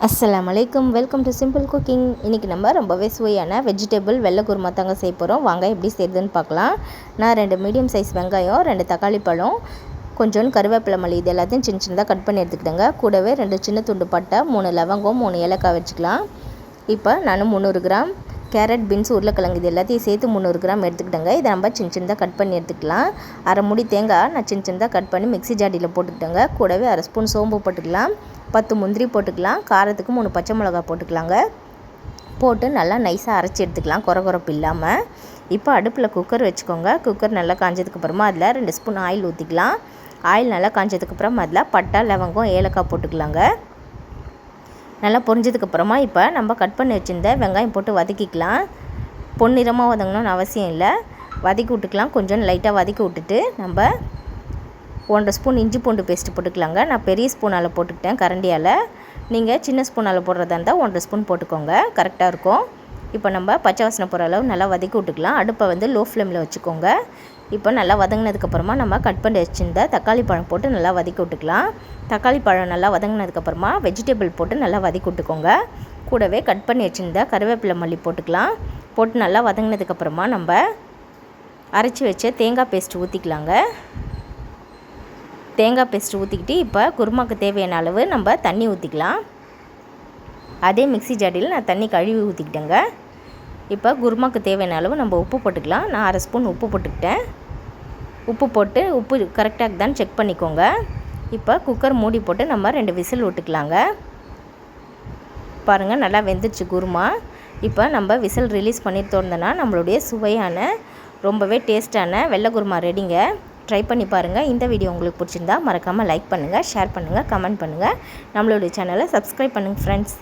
அஸ்ஸலாமு அலைக்கும். Welcome to simple cooking. இன்றைக்கி நம்ம ரொம்பவே சுவையான வெஜிடபிள் வெள்ளை குருமா தாங்க செய்ய போகிறோம். வாங்க எப்படி செய்யுதுன்னு பார்க்கலாம். நான் 2 மீடியம் சைஸ் வெங்காயம், 2 தக்காளி பழம், கொஞ்சோண்டு கருவேப்பிலை மல்லி இது எல்லாத்தையும் சின்ன சின்னதாக கட் பண்ணி எடுத்துக்கிட்டேங்க. கூடவே 2 சின்ன துண்டு பட்டை, 3 லவங்கம், 3 ஏலக்காய் வச்சுக்கலாம். இப்போ நான் 300 கிராம் கேரட், பீன்ஸ், உருளைக்கிழங்கு இது எல்லாத்தையும் சேர்த்து 300 கிராம் எடுத்துக்கிட்டேங்க. இதை நம்ம சின்ன சின்னதாக கட் பண்ணி எடுத்துக்கலாம். அரை மூடி தேங்காய் நான் சின்ன சின்னதாக கட் பண்ணி மிக்ஸி ஜாடியில் போட்டுக்கிட்டேங்க. கூடவே அரை ஸ்பூன் சோம்பு போட்டுக்கலாம், 10 முந்திரி போட்டுக்கலாம், காரத்துக்கு 3 பச்சை மிளகாய் போட்டுக்கலாங்க. போட்டு நல்லா நைஸாக அரைச்சி எடுத்துக்கலாம், குறகுறப்பு இல்லாமல். இப்போ அடுப்பில் குக்கர் வச்சுக்கோங்க. குக்கர் நல்லா காஞ்சதுக்கப்புறமா அதில் 2 ஸ்பூன் ஆயில் ஊற்றிக்கலாம். ஆயில் நல்லா காஞ்சதுக்கப்புறம் அதில் பட்டை, லவங்கம், ஏலக்காய் போட்டுக்கலாங்க. நல்லா பொரிஞ்சதுக்கப்புறமா இப்போ நம்ம கட் பண்ணி வச்சுருந்த வெங்காயம் போட்டு வதக்கிக்கலாம். பொன்னிறமாக வதங்கணும்னு அவசியம் இல்லை, வதக்கி விட்டுக்கலாம். கொஞ்சம் லைட்டாக வதக்கி விட்டுட்டு நம்ம 1.5 ஸ்பூன் இஞ்சி பூண்டு பேஸ்ட்டு போட்டுக்கலாங்க. நான் பெரிய ஸ்பூனால் போட்டுக்கிட்டேன் கரண்டியால். நீங்கள் சின்ன ஸ்பூனால் போடுறதா இருந்தால் 1.5 ஸ்பூன் போட்டுக்கோங்க, கரெக்டாக இருக்கும். இப்போ நம்ம பச்சை வாசனை போகிற அளவு நல்லா வதக்கி விட்டுக்கலாம். அடுப்பை லோ ஃப்ளேமில் வச்சுக்கோங்க. இப்போ நல்லா வதங்கினதுக்கப்புறமா நம்ம கட் பண்ணி வச்சுருந்த தக்காளி பழம் போட்டு நல்லா வதக்கி விட்டுக்கலாம். தக்காளி பழம் நல்லா வதங்கினதுக்கப்புறமா வெஜிடபிள் போட்டு நல்லா வதக்கி விட்டுக்கோங்க. கூடவே கட் பண்ணி வச்சுருந்த கருவேப்பிலை மல்லி போட்டுக்கலாம். போட்டு நல்லா வதங்கினதுக்கப்புறமா நம்ம அரைச்சி வச்ச தேங்காய் பேஸ்ட்டு ஊற்றிக்கலாங்க. தேங்காய் பேஸ்ட்டு ஊற்றிக்கிட்டு இப்போ குருமாக்கு தேவையான அளவு நம்ம தண்ணி ஊற்றிக்கலாம். அதே மிக்ஸி ஜாடியில் நான் தண்ணி கழுவி ஊற்றிக்கிட்டேங்க. இப்போ குருமாக்கு தேவையான அளவு நம்ம உப்பு போட்டுக்கலாம். நான் அரை ஸ்பூன் உப்பு போட்டுக்கிட்டேன். உப்பு போட்டு உப்பு கரெக்டாக இருக்குதான்னு செக் பண்ணிக்கோங்க. இப்போ குக்கர் மூடி போட்டு நம்ம 2 விசில் விட்டுக்கலாங்க. பாருங்கள், நல்லா வெந்துடுச்சு குருமா. இப்போ நம்ம விசில் ரிலீஸ் பண்ணி திறந்தோன்னா நம்மளுடைய சுவையான ரொம்பவே டேஸ்ட்டான வெள்ளை குருமா ரெடிங்க. ட்ரை பண்ணி பாருங்கள். இந்த வீடியோ உங்களுக்கு பிடிச்சிருந்தா மறக்காமல் லைக் பண்ணுங்கள், ஷேர் பண்ணுங்கள், கமெண்ட் பண்ணுங்கள். நம்மளுடைய சேனலை சப்ஸ்கிரைப் பண்ணுங்கள் ஃப்ரெண்ட்ஸ்.